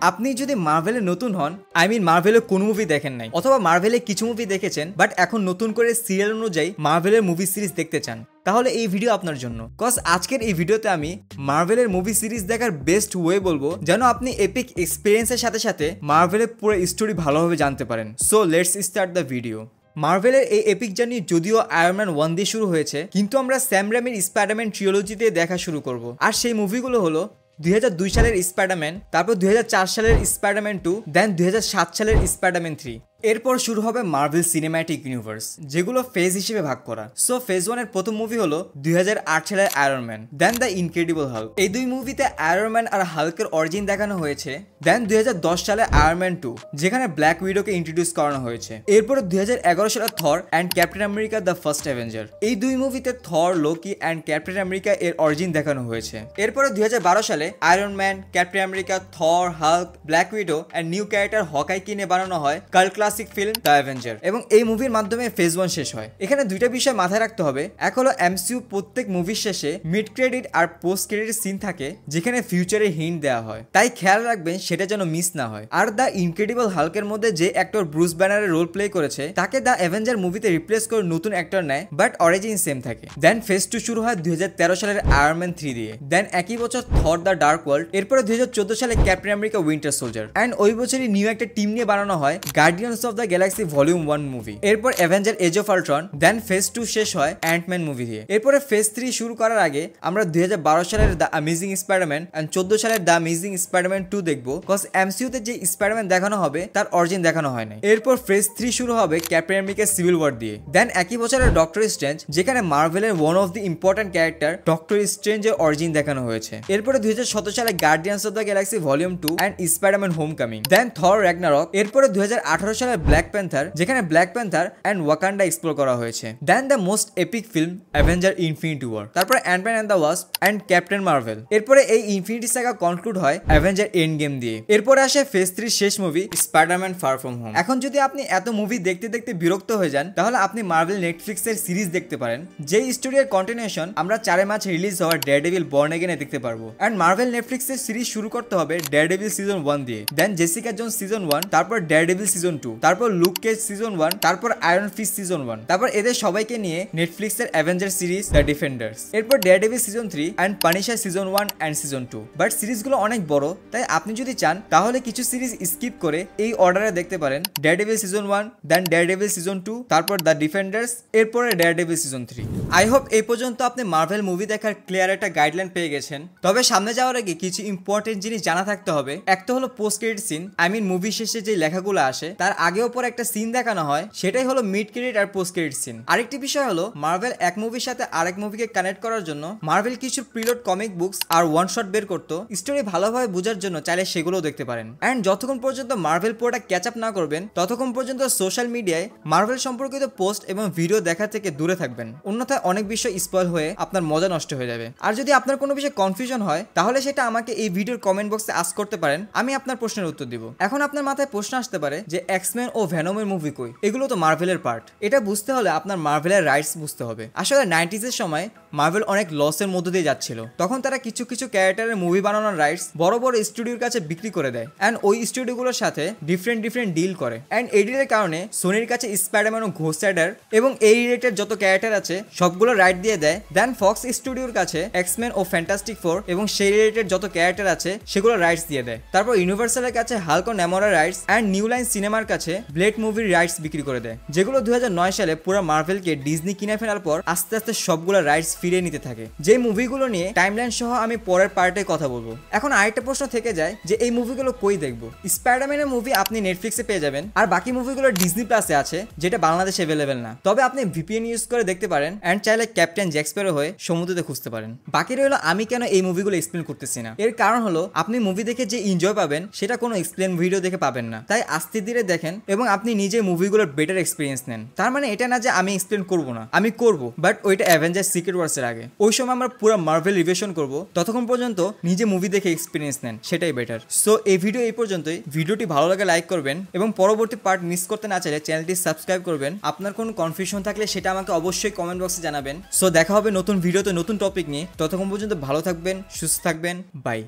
আপনি যদি মার্ভেলে নতুন হন, মার্ভেলের কোন মুভি দেখেন নাই, অথবা মার্ভেলে কিছু মুভি দেখেছেন বাট এখন নতুন করে সিরিয়াল অনুযায়ী মার্ভেলের মুভি সিরিজ দেখতে চান, তাহলে এই ভিডিও আপনার জন্য। কজ আজকের এই ভিডিওতে আমি মার্ভেলের মুভি সিরিজ দেখার বেস্ট ওয়ে বলবো, যেন আপনি এপিক এক্সপিরিয়েন্সের সাথে সাথে মার্ভেলের পুরো স্টোরি ভালোভাবে জানতে পারেন। So let's start the video. মার্ভেলের এই এপিক জার্নি যদিও আয়রন ম্যান 1 দিয়ে শুরু হয়েছে, কিন্তু আমরা স্যাম রেমির স্পাইডারম্যান ট্রিলজি দিয়ে দেখা শুরু করব। আর সেই মুভিগুলো হলো 2002 সালের স্পাইডারম্যান, তারপর 2004 সালের স্পাইডারম্যান 2, দেন 2007 সালের স্পাইডারম্যান 3। এরপর শুরু হবে মার্ভেল সিনেম্যাটিক ইউনিভার্স, যেগুলো ফেজ হিসেবে ভাগ করা। সো ফেজ 1 এর প্রথম মুভি হলো 2008 সালের iron man, then the incredible hulk. এই দুই মুভিতে আয়রন ম্যান আর হাল্কের অরিজিন দেখানো হয়েছে। দেন 2010 সালে আয়রন ম্যান 2, যেখানে ব্ল্যাক উইডোকে ইন্ট্রোডিউস করানো হয়েছে। এরপর 2011 সালে Thor and Captain America the First Avenger. এই দুই মুভিতে Thor, Loki and Captain America এর অরিজিন দেখানো হয়েছে। এরপরে 2012 সালে Iron Man, Captain America, Thor, Hulk, Black Widow and new character Hawkeye কিনে বানানো হয় cult classic film the Avenger, এবং এই মুভির মাধ্যমে ফেজ 1 শেষ হয়। এখানে দুইটা বিষয় মাথায় রাখতে হবে। এক হলো এমসিইউ প্রত্যেক মুভির শেষে মিড ক্রেডিট আর পোস্ট ক্রেডিট সিন থাকে, যেখানে ফিউচারে হিন্ট দেওয়া হয়, তাই খেয়াল রাখবেন সেটা যেন মিস না হয়। আর দ্য ইনক্রেডিবল হাল্কের মধ্যে যে অ্যাক্টর ব্রুস ব্যানারের রোল প্লে করেছে, তাকে দ্য অ্যাভেঞ্জার মুভিতে রিপ্লেস করে নতুন অ্যাক্টর নেয়, বাট অরিজিন সেম থাকে। দেন ফেজ 2 শুরু হয় 2013 সালের আয়রন ম্যান 3 দিয়ে। দেন একই বছর থর দ্য ডার্ক ওয়ার্ল্ড। এরপরে 2014 সালে Captain America Winter Soldier, and ওই বছরই নিউ একটা টিম নিয়ে বানানো হয় Guardians of the Galaxy volume 1 মুভি। এরপর Avenger Age of Ultron. Then phase 2 শেষ হয় অ্যান্টম্যান মুভি দিয়ে। এরপরে ফেজ 3 শুরু করার আগে আমরা 2012 সালের দ্য অ্যামেজিং স্পাইডারম্যান অ্যান্ড 14 সালের দ্য অ্যামেজিং স্পাইডারম্যান 2 দেখবো, কজ এমসিইউতে যে স্পাইডারম্যান দেখানো হবে তার অরিজিন দেখানো হয় নাই। এরপর ফেজ 3 শুরু হবে ক্যাপ্টেন আমেরিকা সিভিল ওয়ার দিয়ে। দেন একই বছরের ডক্টর স্ট্রেঞ্জ, যেখানে মার্ভেলের one of the important character doctor স্ট্রেঞ্জের অরিজিন দেখানো হয়েছে। এরপরে 2017 সালে Guardians of the Galaxy volume 2 and Spiderman Homecoming. Then Thor Ragnarok. এরপরে 2018 সালে ব্ল্যাক প্যান্থার, যেখানে Black Panther and Wakanda explore করা হয়েছে। Then the most epic film Avenger Infinity War. তারপরে Ant Man and the Wasp and Captain Marvel. এরপরে এই Infinity Saga conclude হয় Avenger Endgame দিয়ে। এরপরে আসে ফেজ 3 শেষ movie Spiderman far from home. এখন যদি আপনি এত মুভি দেখতে দেখতে বিরক্ত হয়ে যান, তাহলে আপনি মার্ভেল নেটফ্লিক্সের সিরিজ দেখতে পারেন, যেই স্টোরির কন্টিনিউশন আমরা 4 মার্চ রিলিজ হওয়া ডেয়ারডেভিল বর্ন এগেনে দেখতে পারবো। অ্যান্ড মার্ভেল নেটফ্লিক্সের সিরিজ শুরু করতে হবে ডেয়ারডেভিল সিজন 1 দিয়ে। দেন জেসিকা জোন্স সিজন 1, তারপর ডেয়ারডেভিল সিজন 2, তারপর লুক কেজ সিজন 1, তারপর আয়রন ফিস্ট সিজন 1, তারপর এদের সবাইকে নিয়ে নেটফ্লিক্সের অ্যাভেঞ্জার সিরিজ দ্য ডিফেন্ডার্স। এরপর Daredevil season 3 and Punisher season 1 and season 2। But সিরিজগুলো অনেক বড়, তাই আপনি যদি চান তাহলে কিছু সিরিজ স্কিপ করে এই অর্ডারে দেখতে পারেন। ডেয়ারডেভিল সিজন 1, দেন ডেয়ারডেভিল সিজন 2, তারপর দ্য ডিফেন্ডার্স, এরপরে ডেয়ারডেভিল সিজন 3। আই হোপ এই পর্যন্ত আপনি মার্ভেল মুভি দেখার ক্লিয়ার একটা গাইডলাইন পেয়ে গেছেন। তবে সামনে যাওয়ার আগে কিছু ইম্পর্টেন্ট জিনিস জানা থাকতে হবে। একটা হলো পোস্ট ক্রেডিট সিন, মুভি শেষে যে লেখাগুলো আসে তার আগেও পরে একটা সিন দেখানো হয়, সেটাই হলো মিড ক্রেডিট আর পোস্ট ক্রেডিট সিন। আরেকটি বিষয় হলো মার্ভেল এক মুভির সাথে আরেক মুভিকে কানেক্ট করার জন্য মার্ভেল কিছু preload comic books are one shot বের করতো, স্টোরি ভালোভাবে বোঝার জন্য চাইলে সেগুলোও দেখতে পারেন। এন্ড যতক্ষণ পর্যন্ত মার্ভেল পুরোটা ক্যাচ আপ না করবেন, ততক্ষণ পর্যন্ত সোশ্যাল মিডিয়ায় মার্ভেল সম্পর্কিত পোস্ট এবং ভিডিও দেখা থেকে দূরে থাকবেন, অন্যথায় অনেক বিষয় স্পয়েল হয়ে আপনার মজা নষ্ট হয়ে যাবে। আর যদি আপনার কোনো বিষয়ে কনফিউশন হয়, তাহলে সেটা আমাকে এই ভিডিওর কমেন্ট বক্সে আস্ক করতে পারেন, আমি আপনার প্রশ্নের উত্তর দিব। এখন আপনার মাথায় প্রশ্ন আসতে পারে যে এক্সম্যান ও ভেনমের মুভি কই? এগুলো তো মার্ভেলের পার্ট। এটা বুঝতে হলে আপনার মার্ভেলের রাইটস বুঝতে হবে। আসলে 90s এর সময় মার্ভেল অনেক লসের মধ্য দিয়ে যাচ্ছিল, তখন তারা কিছু কিছু ক্যারেক্টারের মুভি বানানোর রাইটস বড় বড় স্টুডিওর কাছে বিক্রি করে দেয়, অ্যান্ড ওই স্টুডিওগুলোর সাথে ডিফারেন্ট ডিল করে। অ্যান্ড এই ডিলের কারণে সোনির কাছে স্পাইডারম্যান ও ঘোস্ট রাইডার এবং এই রিলেটেড যত ক্যারেক্টার আছে সবগুলো রাইট দিয়ে দেয়। দেন ফক্স স্টুডিওর কাছে এক্সম্যান ও ফ্যান্টাস্টিক ফোর এবং সেই রিলেটেড যত ক্যারেক্টার আছে সেগুলো রাইটস দিয়ে দেয়। তারপর ইউনিভার্সালের কাছে হাল্ক ও নেমোরা রাইটস অ্যান্ড নিউ লাইন সিনেমার কাছে ব্লেড মুভির রাইটস বিক্রি করে দেয়, যেগুলো 2009 সালে পুরো মার্ভেলকে ডিজনি কিনে ফেলার পর আস্তে আস্তে সবগুলো রাইটস ফিরিয়ে নিতে থাকে। যে মুভিগুলো নিয়ে টাইমলাইন সহ আমি পরের পার্টে কথা বলবো। এখন আরেকটা প্রশ্ন থেকে যায় যে এই মুভিগুলো কই দেখবো? স্পাইডারম্যানের মুভি আপনি নেটফ্লিক্সে পেয়ে যাবেন, আর বাকি মুভিগুলো ডিজনি প্লাসে আছে, যেটা বাংলাদেশে অ্যাভেলেবেল না। তবে আপনি ভিপিএন ইউজ করে দেখতে পারেন, অ্যান্ড চাইলে ক্যাপ্টেন জ্যাক স্প্যারো হয়ে সমুদ্রতে খুঁজতে পারেন। বাকি রইলো আমি কেন এই মুভিগুলো এক্সপ্লেন করতেছি না। এর কারণ হলো আপনি মুভি দেখে যে এনজয় পাবেন সেটা কোনো এক্সপ্লেন ভিডিও দেখে পাবেন না। তাই আস্তে ধীরে দেখেন এবং আপনি নিজে মুভিগুলোর বেটার এক্সপিরিয়েন্স নেন। তার মানে এটা না যে আমি এক্সপ্লেন করবো না, আমি করবো, বাট ওইটা অ্যাভেঞ্জার সিক্রেট ওয়ার্সের আগে। ওই সময় আমরা পুরো মার্ভেল রিভিশন করবো, ততক্ষণ পর্যন্ত নিজে মুভি দেখে এক্সপিরিয়েন্স নেন, সেটাই বেটার। সো এই ভিডিও এই পর্যন্তই। ভিডিওটি ভালো লাগে লাইক করবেন এবং পরবর্তী পার্ট মিস করতে না চাইলে চ্যানেলটি সাবস্ক্রাইব করবেন। আপনার কোনো কনফিউশন থাকলে সেটা আমাকে অবশ্যই কমেন্ট বক্সে জানাবেন। সো দেখা হবে নতুন ভিডিওতে নতুন টপিক নিয়ে। ততক্ষণ পর্যন্ত ভালো থাকবেন, সুস্থ থাকবেন, বাই।